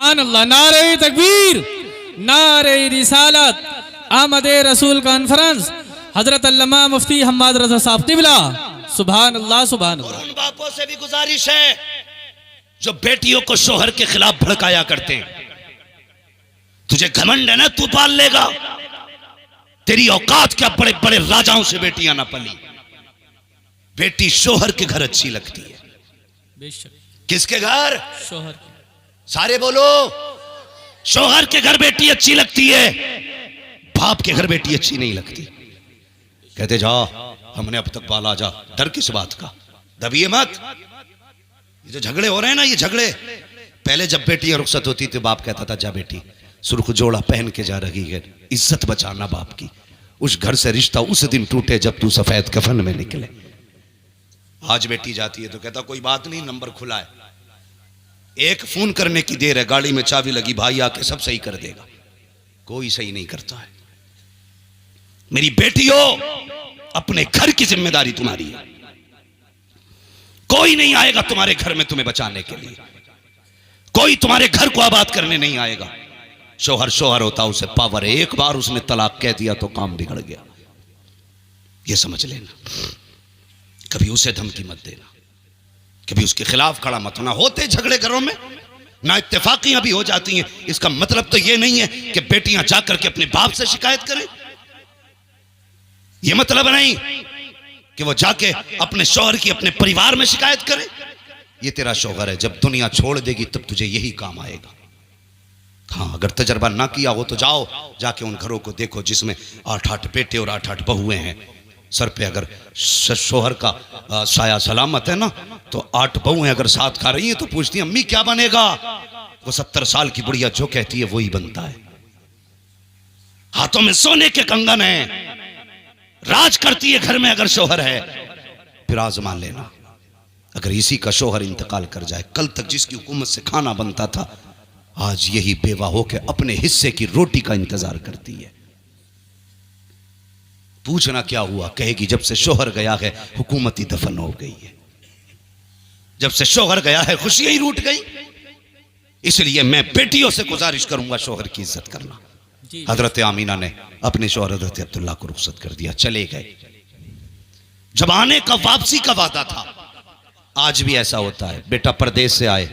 सुभान अल्लाह। नारे तकबीर, नारे रिसालत, आमद रसूल कॉन्फ्रेंस, हजरत अल्लामा मुफ्ती हम्माद रज़ा साहब क़िबला। सुभान अल्लाह, सुभान अल्लाह। उन बापों से भी गुजारिश है जो बेटियों को शोहर के खिलाफ भड़काया करते हैं। तुझे घमंड है ना, तू पाल लेगा, तेरी औकात क्या, बड़े बड़े राजाओं से बेटियां ना पली। बेटी शोहर के घर अच्छी लगती है। बेशक। किसके घर? शोहर। सारे बोलो, शोहर के घर बेटी अच्छी लगती है, बाप के घर बेटी अच्छी नहीं लगती। कहते जा हमने अब तक पाला, जा, डर किस बात का, दबिए मत। ये जो झगड़े हो रहे हैं ना, ये झगड़े, पहले जब बेटियां रुखसत होती थी बाप कहता था जा बेटी सुर्ख जोड़ा पहन के जा रही है, इज्जत बचाना बाप की। उस घर से रिश्ता उस दिन टूटे जब तू सफेद कफन में निकले। आज बेटी जाती है तो कहता कोई बात नहीं, नंबर खुला है, एक फोन करने की देर है, गाड़ी में चाबी लगी, भाई आके सब सही कर देगा। कोई सही नहीं करता है। मेरी बेटियों, अपने घर की जिम्मेदारी तुम्हारी है। कोई नहीं आएगा तुम्हारे घर में तुम्हें बचाने के लिए, कोई तुम्हारे घर को आबाद करने नहीं आएगा। शोहर शोहर होता, उसे पावर है, एक बार उसने तलाक कह दिया तो काम बिगड़ गया। यह समझ लेना, कभी उसे धमकी मत देना, कभी उसके खिलाफ खड़ा मत होना। होते झगड़े घरों में ना, इत्तेफाकियां भी हो जाती हैं। इसका मतलब तो यह नहीं है कि बेटियां जाकर के अपने बाप से शिकायत करें। यह मतलब नहीं कि वो जाके अपने शौहर की अपने परिवार में शिकायत करे। ये तेरा शौहर है, जब दुनिया छोड़ देगी तब तुझे यही काम आएगा। हाँ, अगर तजर्बा ना किया हो तो जाओ, जाके उन घरों को देखो जिसमें 8-8 बेटे और 8-8 बहुएं हैं। सर पे अगर शौहर का साया सलामत है ना, तो 8 बहुएं अगर साथ खा रही हैं तो पूछती हैं अम्मी क्या बनेगा। वो 70 साल की बुढ़िया जो कहती है वही बनता है। हाथों में सोने के कंगन है, राज करती है घर में अगर शौहर है। फिर आजमा लेना, अगर इसी का शौहर इंतकाल कर जाए, कल तक जिसकी हुकूमत से खाना बनता था, आज यही बेवा होकर अपने हिस्से की रोटी का इंतजार करती है। पूछना क्या हुआ, कहेगी जब से शौहर गया है हुकूमत ही दफन हो गई है, जब से शौहर गया है खुशियां ही रूठ गई। इसलिए मैं बेटियों से गुजारिश करूंगा शौहर की इज्जत करना। हजरत आमीना ने अपने शौहर हजरत अब्दुल्ला को रुखसत कर दिया, चले गए। जब आने का वापसी का वादा था, आज भी ऐसा होता है। बेटा परदेश से आए,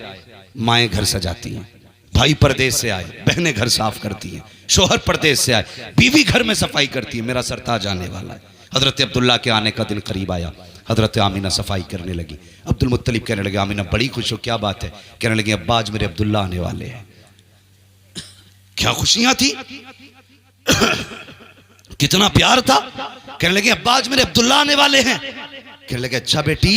माएं घर सजाती हैं, भाई परदेश से आए, बहनें घर साफ करती हैं, शौहर परदेश से आए, बीवी घर में सफाई करती है। मेरा सरताज आने वाला है। हजरत अब्दुल्ला के आने का दिन करीब आया, हजरत आमीना सफाई करने लगी। अब्दुल मुत्तलिब कहने लगे आमीना बड़ी खुश हो, क्या बात है? कहने लगे अब्बा आज मेरे अब्दुल्ला आने वाले हैं। क्या खुशियां थी, कितना प्यार था। कहने लगे अब्बा आज मेरे अब्दुल्ला आने वाले हैं। कहने लगे अच्छा बेटी,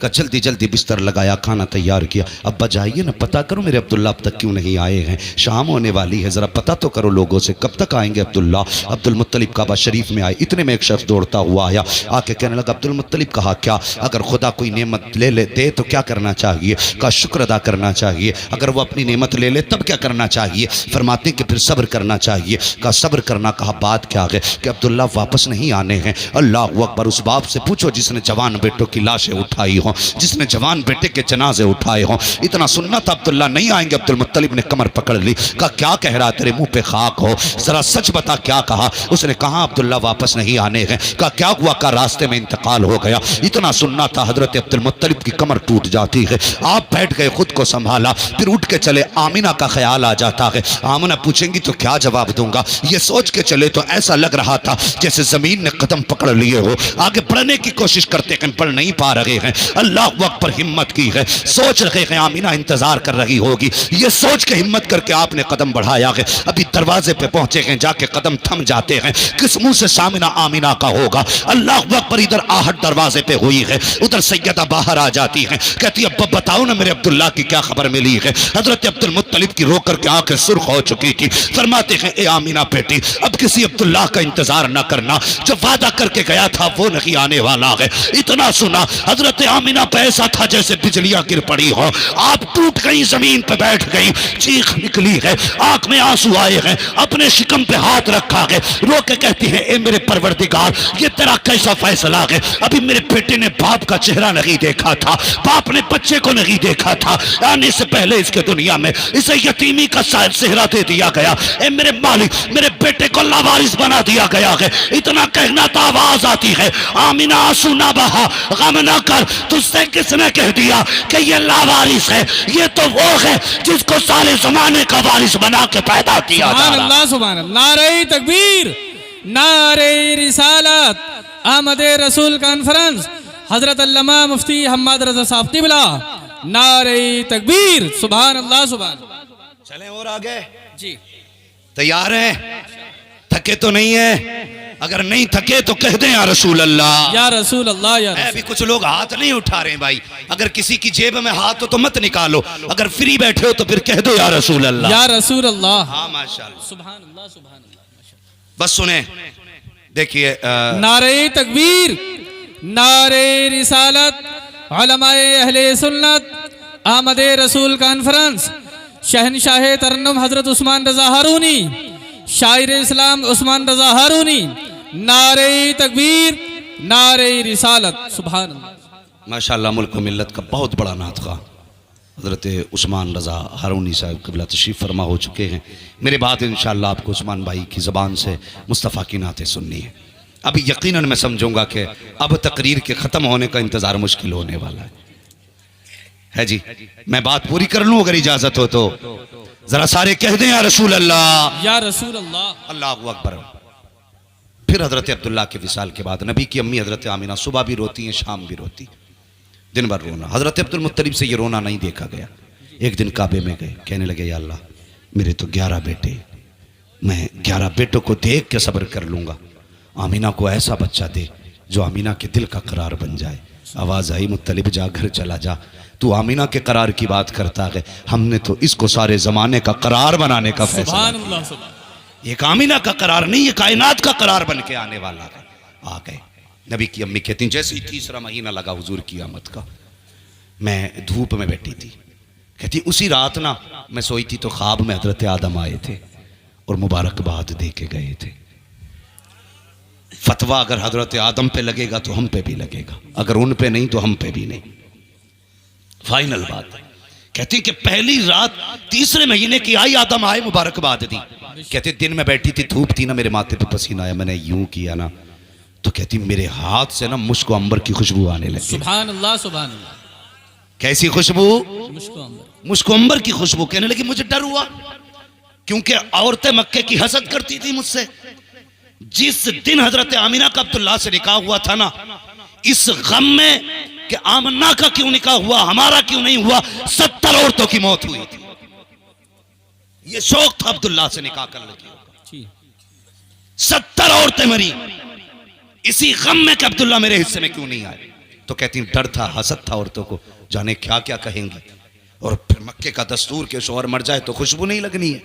का जल्दी जल्दी बिस्तर लगाया, खाना तैयार किया। अब्बा जाइए ना, पता करो मेरे अब्दुल्ला अब तक क्यों नहीं आए हैं, शाम होने वाली है, जरा पता तो करो लोगों से कब तक आएंगे अब्दुल्ला। अब्दुल मुत्तलिब काबा शरीफ में आए, इतने में एक शख्स दौड़ता हुआ आया, आके कहने लगा अब्दुल मुत्तलिब कहा क्या, अगर खुदा कोई नेमत ले ले दे तो क्या करना चाहिए? का शुक्र अदा करना चाहिए। अगर वो अपनी नेमत ले ले तब क्या करना चाहिए? फरमाते कि फिर सब्र करना चाहिए। का सब्र करना, कहा बात क्या है? कि अब्दुल्ला वापस नहीं आने हैं। अल्लाह अकबर। उस बाप से पूछो जिसने जवान बेटों की लाशें उठाई हो, जिसने जवान बेटे के जनाजे उठाए हो। इतना सुनना था अब्दुल्ला नहीं आएंगे। अब्दुल मुत्तलिब ने कमर पकड़ ली, कहा क्या कह रहा, तेरे मुंह पे खाक हो, जरा सच बता क्या कहा। उसने कहा अब्दुल्ला वापस नहीं आने हैं। कहा क्या हुआ? का रास्ते में इंतकाल हो गया। इतना सुनना था हजरत अब्दुल मुत्तलिब की कमर टूट जाती है। आप बैठ गए, खुद को संभाला, फिर उठ के चले। आमीना का ख्याल आ जाता है, आमीना पूछेंगी तो क्या जवाब दूंगा। ये सोच के चले तो ऐसा लग रहा था जैसे जमीन ने कदम पकड़ लिए हो। आगे बढ़ने की कोशिश करते हैं, पढ़ नहीं पा रहे हैं। अल्लाह वक्त पर हिम्मत की है, सोच रहे हैं आमीना इंतजार कर रही होगी। ये सोच के हिम्मत करके आपने कदम बढ़ाया है। अभी दरवाजे पे पहुंचे हैं, जाके कदम थम जाते हैं। किस मुंह से सामना आमीना का होगा? अल्लाह वक्त पर इधर आहट दरवाजे पे हुई है, उधर सैयदा बाहर आ जाती है, कहती है अब बताओ ना मेरे अब्दुल्ला की क्या खबर मिली है। हजरत अब्दुल मुत्तलिब की रोकर के आंखें सुर्ख हो चुकी थी। फरमाते हैं ए आमीना बेटी, अब किसी अब्दुल्ला का इंतजार न करना, जो वादा करके गया था वो नहीं आने वाला है। इतना सुना, हजरत आमिना पे ऐसा था जैसे बिजलियां गिर पड़ी हो, आप टूट गई, जमीन पे बैठ गई, चीख निकली है, आंख में आंसू आए हैं, अपने शिकम पे हाथ रखा है, रो के कहती है ए मेरे परवरदिगार, ये तेरा कैसा फैसला है, अभी मेरे बेटे ने बाप का चेहरा नहीं देखा था, बाप ने बच्चे को नहीं देखा था, आने से पहले इसके दुनिया में इसे यतीमी का सेहरा दे दिया गया, ए मेरे मालिक मेरे बेटे को लावारिस बना दिया गया है। इतना कहना तो आवाज आती है, आमिना आंसू ना बहा, गम ना कर, तुझसे किसने कह दिया कि ये लावारिस है, ये तो वो है जिसको सारे जमाने का वारिस बना के पैदा किया जा रहा। सुभान अल्लाह, नारे तकबीर, नारे रिसालत, आमद रसूल कॉन्फ्रेंस, हजरत अल्लामा मुफ्ती हम्माद रजा साहब क़िबला, नारे तकबीर, सुभान अल्लाह सुभान। चलें और आगे जी, तैयार हैं? थके तो नहीं है? अगर नहीं थके तो कह दें या रसूल अल्लाह, या रसूल अल्लाह, या रसूल। अभी कुछ लोग हाथ नहीं उठा रहे भाई, अगर किसी की जेब में हाथ हो तो मत निकालो, अगर फ्री बैठे हो तो फिर कह दो या रसूल अल्लाह, या रसूल अल्लाह। हाँ माशाल्लाह, सुभान अल्लाह सुभान अल्लाह। बस सुने, देखिए नारे तकबीर, नारे रिसालत, उलमाए अहले सुन्नत, आमद रसूल कॉन्फ्रेंस, शहनशाह तरन्नुम हजरत उस्मान रजा हारूनी, शायर इस्लाम उस्मान रजा हारूनी, नारे तकबीर, नारे रिसालत, सुभान अल्लाह। माशाल्लाह मुल्क व मिल्लत का बहुत बड़ा नातखा हजरत उस्मान रजा हारूनी साहब क़िबला तशरीफ़ फरमा हो चुके हैं। मेरे बाद इंशाअल्लाह आपको उस्मान भाई की ज़बान से मुस्तफ़ा की नातें सुननी है। अभी यकीनन मैं समझूंगा कि अब तकरीर के ख़त्म होने का इंतज़ार मुश्किल होने वाला है जी। मैं बात पूरी कर लूँ अगर इजाज़त हो तो, ज़रा सारे कह दें या रसूल अल्लाह, या रसूल अल्लाह। अल्लाहु अकबर। फिर हजरत अब्दुल्ला के विसाल के बाद नबी की अम्मी हजरत आमिना सुबह भी रोती हैं, शाम भी रोती, दिन भर रोना। हजरत अब्दुल मुत्तलिब से ये रोना नहीं देखा गया। एक दिन काबे में गए, कहने लगे या अल्लाह मेरे तो 11 बेटे, मैं 11 बेटों को देख के सब्र कर लूँगा, आमिना को ऐसा बच्चा दे जो आमिना के दिल का करार बन जाए। आवाज़ आई मुत्तलिब जा घर चला जा, तू आमिना के करार की बात करता है, हमने तो इसको सारे ज़माने का करार बनाने का फैसला। सुभान अल्लाह सुभान। ये आमिना का करार नहीं, ये कायनात का करार बन के आने वाला है। आ गए। नबी की अम्मी कहती जैसे ही 3रा महीना लगा हुजूर की आमद का, मैं धूप में बैठी थी, कहती उसी रात ना मैं सोई थी तो ख्वाब में हजरत आदम आए थे और मुबारकबाद दे के गए थे। फतवा अगर हजरत आदम पे लगेगा तो हम पे भी लगेगा, अगर उन पे नहीं तो हम पे भी नहीं। फाइनल बात कहती कि पहली रात 3रे महीने की आई, आदम आए मुबारकबाद दी। कहते दिन में बैठी थी, धूप थी ना, मेरे माथे पे पसीना आया, मैंने यूं किया ना तो कहती मेरे हाथ से ना मुश्क अंबर की खुशबू आने लगी। सुभान अल्लाह सुभान अल्लाह। कैसी खुशबू? मुश्क अंबर की खुशबू। कहने लगी मुझे डर हुआ क्योंकि औरतें मक्के की हसद करती थी मुझसे। जिस दिन हजरत आमिना का अब्दुल्ला से निकाह हुआ था ना, इस गम में कि आमना का क्यों निकाह हुआ, हमारा क्यों नहीं हुआ, 70 औरतों की मौत हुई थी। ये शौक था अब्दुल्ला से निकाह करने की। 70 औरतें मरी इसी गम में कि अब्दुल्ला मेरे हिस्से में क्यों नहीं आए। तो कहती डर था, हसद था औरतों को, जाने क्या क्या कहेंगी। और फिर मक्के का दस्तूर के शौहर मर जाए तो खुशबू नहीं लगनी है।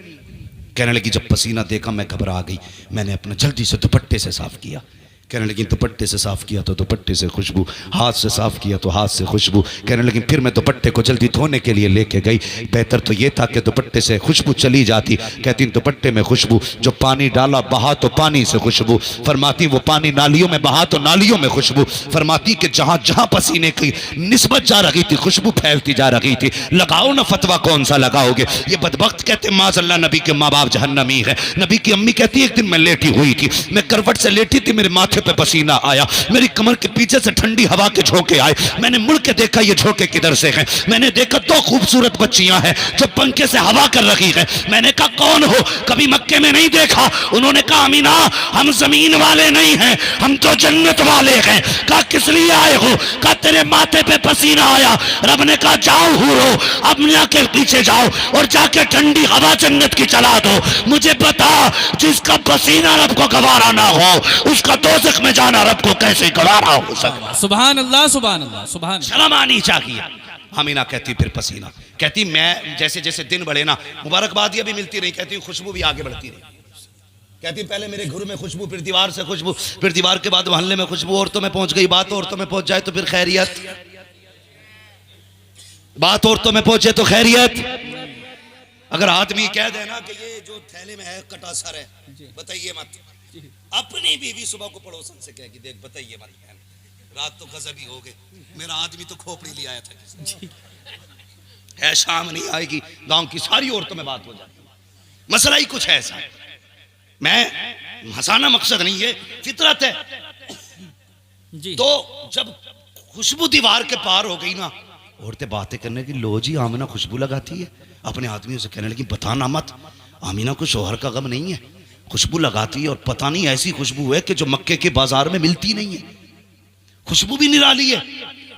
कहने लगी जब पसीना देखा मैं घबरा गई, मैंने अपना जल्दी से दुपट्टे से साफ किया। कहने लगी दुपट्टे से साफ किया तो दुपट्टे से खुशबू, हाथ से साफ किया तो हाथ से खुशबू। कहने लगी फिर मैं दुपट्टे को जल्दी धोने के लिए लेके गई, बेहतर तो ये था कि दुपट्टे से खुशबू चली जाती। कहती दुपट्टे में खुशबू, जो पानी डाला बहा तो पानी से खुशबू। फरमाती वो पानी नालियों में बहा तो नालियों में खुशबू। फरमाती कि जहाँ जहाँ पसीने की निस्बत जा रही थी खुशबू फैलती जा रही थी। लगाओ ना फतवा, कौन सा लगाओगे। ये बदबख्त कहते माज़अल्लाह नबी के माँ बाप जहन्नमी है। नबी की अम्मी कहती एक दिन मैं लेटी हुई थी, मैं करवट से लेटी थी, मेरे माथे पे पसीना आया, मेरी कमर के पीछे से ठंडी हवा के झोंके आए। मैंने मुड़ के देखा ये झोंके किधर से हैं। मैंने देखा 2 खूबसूरत बच्चियां हैं जो पंखे से हवा कर रही हैं। मैंने कहा कौन हो, कभी मक्के में नहीं देखा। उन्होंने कहा अमीना हम जमीन वाले नहीं हैं, हम तो जन्नत वाले हैं। कहा किस लिए आए हो। कहा तेरे माथे पे पसीना आया। रब ने कहा जाओ हूरो, अपने के पीछे जाओ और जाके ठंडी हवा जन्नत की चला दो। मुझे बता जिसका पसीना रब को गवारा ना हो उसका दोज़ख में जाना रब को कैसे गवारा हो सकता। सुभान अल्लाह सुभान अल्लाह सुभान। शर्म आनी चाहिए। आमीना कहती फिर पसीना, कहती मैं जैसे जैसे दिन बढ़े ना मुबारकबादियां भी मिलती रही, कहती खुशबू भी आगे बढ़ती रही। कहती पहले मेरे घर में खुशबू, फिर दीवार से खुशबू, फिर दीवार के बाद मोहल्ले में खुशबू, औरतों में पहुंच गई बात, औरतों में पहुंच जाए तो फिर खैरियत, बात औरतों में पहुंचे तो खैरियत। अगर आदमी कह देना कि ये जो थैले में है कटासर है, बताइए मत, अपनी बीवी सुबह को पड़ोसन से कहेगी देख बताइए मत बहन, रात तो गजब ही हो गए, मेरा आदमी तो खोपड़ी ले आया था किसी है, शाम नहीं आएगी, गांव की सारी औरतों में बात हो जाती। मसला ही कुछ ऐसा है, मैं हंसाना मकसद नहीं है, फितरत है जी। तो जब खुशबू दीवार के पार हो गई ना, औरतें बातें करने की, लो जी आमिना खुशबू लगाती है, अपने आदमियों से कहने लगी बताना मत, आमिना को शोहर का गम नहीं है, खुशबू लगाती है और पता नहीं ऐसी खुशबू है कि जो मक्के के बाजार में मिलती नहीं है, खुशबू भी निराली है।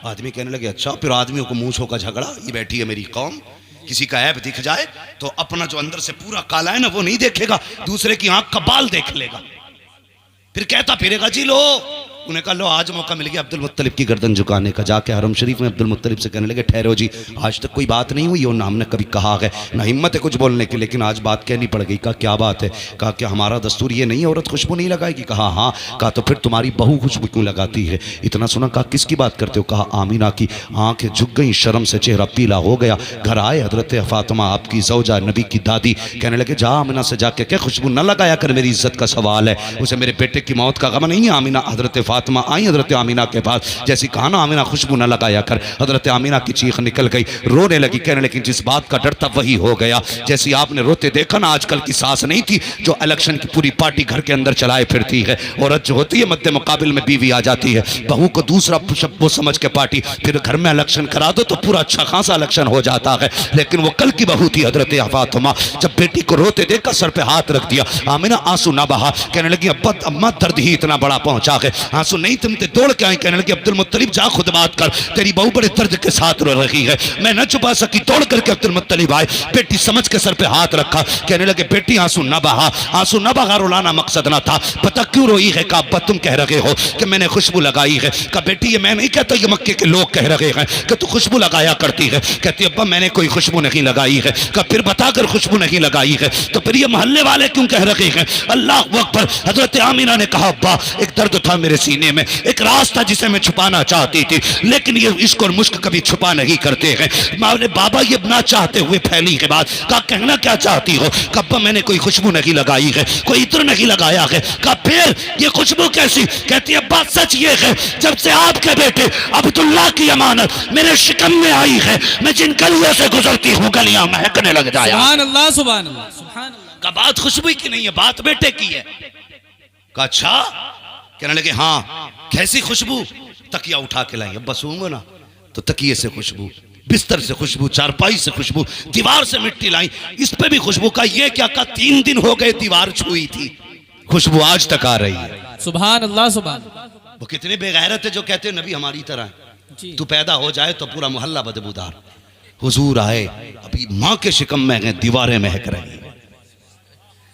आदमी कहने लगे अच्छा। फिर आदमियों को मूंछों का झगड़ा, ये बैठी है मेरी कौम, किसी का ऐब दिख जाए तो अपना जो अंदर से पूरा काला है ना वो नहीं देखेगा, दूसरे की आंख का बाल देख लेगा, फिर कहता फिरेगा जी लो। उन्हें कहा लो आज मौका मिल गया अब्दुल मुत्तलिब की गर्दन झुकाने का। जाके हरम शरीफ में अब्दुल मुत्तलिब से कहने लगे ठहरो जी, आज तक कोई बात नहीं हुई और ना हमने कभी कहा है, ना हिम्मत है कुछ बोलने की, लेकिन आज बात कहनी पड़ गई। कहा क्या बात है? कहा कि हमारा दस्तूर ये नहीं है औरत खुशबू नहीं लगाएगी। कहा हाँ। कहा तो फिर तुम्हारी बहू खुशबू क्यों लगाती है? इतना सुना। कहा किसकी बात करते हो? कहा आमीना की। आंखें झुक गई, शर्म से चेहरा पीला हो गया। घर आए हजरत फातिमा आपकी ज़ौजा नबी की दादी, कहने लगे जा आमीना से जाके क्या खुशबू न लगाया कर, मेरी इज्जत का सवाल है, उसे मेरे बेटे की मौत का गम नहीं है। आमीना हजरत फातिमा आई हजरत आमीना के पास, जैसी कहा ना आमीना खुशबू न लगाया कर, हजरत आमीना की चीख निकल गई, रोने लगी, कहने लेकिन जिस बात का डर था वही हो गया। जैसी आपने रोते देखा ना, आजकल की सास नहीं थी जो इलेक्शन की पूरी पार्टी घर के अंदर चलाए फिरती है। औरत जो होती है मद्दे मुकाबिल में बीवी आ जाती है, बहू को दूसरा वो समझ के पार्टी, फिर घर में इलेक्शन करा दो तो पूरा अच्छा खासा इलेक्शन हो जाता है। लेकिन वो कल की बहू थी हजरत फातिमा, जब बेटी को रोते देखकर सर पे हाथ रख दिया, आमीना आंसू ना बहा, कहने लगी अब्बा अम्मा दर्द ही इतना बड़ा पहुंचा है, आंसू नहीं तुम दौड़ के आई। कहने लगी अब्दुल मुत्तलिब जा खुद बात कर, तेरी बहू बड़े दर्द के साथ रो रही है। मैं न छुपा सकी, दौड़ करके अब्दुल मुत्तलिब आए, बेटी समझ के सर पे हाथ रखा, कहने लगे बेटी आंसू न बहा, आंसू न बहा, रुलाना मकसद ना था, पता क्यों रोई है? कहा अब्बा तुम कह रहे हो कि मैंने खुशबू लगाई है। कहा बेटी ये मैं नहीं कहता, ये मक्के के लोग कह रहे हैं कि तू खुशबू लगाया करती है। कहती अब्बा मैंने कोई खुशबू नहीं लगाई है। कहा फिर बताकर खुशबू नहीं लगाई है तो फिर ये मोहल्ले वाले क्यों कह रहे हैं? अल्लाह अकबर। हजरत आमीना ने कहा अब्बा एक दर्द था मेरे सीने में, एक राज था जिसे मैं छुपाना चाहती थी, लेकिन ये इश्क और मुश्क कभी छुपा नहीं करते हैं। मेरे बाबा ये ना चाहते हुए फैली के बाद कहा कहना क्या चाहती हो? कहा मैंने कोई खुशबू नहीं लगाई है, कोई इत्र नहीं लगाया है। कहा फिर ये खुशबू कैसी? कहती है बात सच ये है, जब से आपके बेटे अब्दुल्ला की अमानत मेरे शिकम में आई है, मैं जिन गलियों से गुजरती हूँ गलियां महकने लग जाया। सुभान अल्लाह सुभान अल्लाह सुभान अल्लाह। का बात खुशबू की नहीं है, बात बेटे की है। कहा अच्छा। कहने लगे हाँ। कैसी खुशबू? तकिया उठा के लाई, अब्बा सोऊंगा ना तो तकिए से खुशबू, बिस्तर से खुशबू, चारपाई से खुशबू, दीवार से मिट्टी लाई, इस पे भी खुशबू। का ये क्या? का 3 दिन हो गए दीवार छुई थी, खुशबू आज तक आ रही है। सुभान अल्लाह सुभान। वो कितने बेगैरत है जो कहते हैं नबी हमारी तरह, तू पैदा हो जाए तो पूरा मोहल्ला बदबूदार। हुजूर आए, अभी माँ के शिकम में है, दीवारें महक रही है,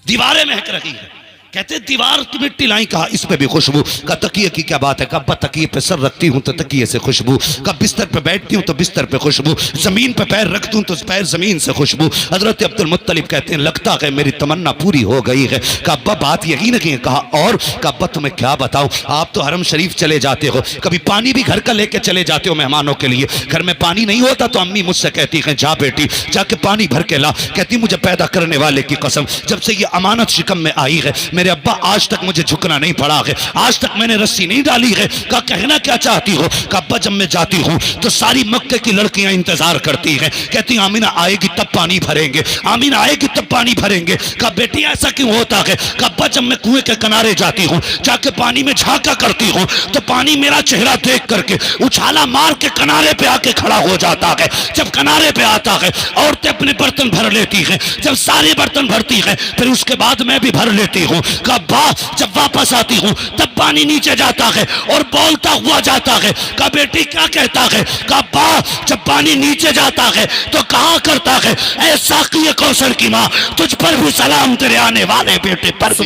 दीवारें महक रही है। कहते दीवार की मिट्टी लाई। कहा इस पे भी खुशबू। का तकिए की क्या बात है? कहा तकिए पे सर रखती हूँ तो तकिए से खुशबू, का बिस्तर पे बैठती हूँ तो बिस्तर पे खुशबू, जमीन पे पैर रखती हूँ तो पैर जमीन से खुशबू। हजरत अब्दुल मुत्तलिब कहते हैं लगता है मेरी तमन्ना पूरी हो गई है। का अब्बा बात यही नहीं है। कहा और? का अब्बा तुम्हें क्या बताऊं, आप तो हरम शरीफ चले जाते हो, कभी पानी भी घर का लेके चले जाते हो मेहमानों के लिए, घर में पानी नहीं होता तो अम्मी मुझसे कहती है जा बेटी जाके पानी भर के ला। कहती मुझे पैदा करने वाले की कसम जब से ये अमानत शिकम में आई है मेरे अब्बा आज तक मुझे झुकना नहीं पड़ा है, आज तक मैंने रस्सी नहीं डाली है। कहा कहना क्या चाहती हो? कहा अब्बा जब मैं जाती हूँ तो सारी मक्के की लड़कियां इंतजार करती हैं, कहती आमीना आएगी तब पानी भरेंगे, आमीना आएगी तब पानी भरेंगे। कहा बेटी ऐसा क्यों होता है? कहा अब्बा जब मैं कुएं के किनारे जाती हूँ, जाके पानी में झांका करती हूँ तो पानी मेरा चेहरा देख करके उछाला मार के किनारे पे आके खड़ा हो जाता है। जब किनारे पे आता है औरतें अपने बर्तन भर लेती हैं, जब सारे बर्तन भरती हैं फिर उसके बाद मैं भी भर लेती हूँ। कहा जब वापस आती हूँ तब पानी नीचे जाता है और बोलता हुआ जाता है। कहा बेटी क्या कहता है? कहा जब पानी नीचे जाता है तो कहा करता है ऐ साक़ी कौसर की माँ तुझ पर भी सलाम, तेरे आने वाले बेटे पर भी।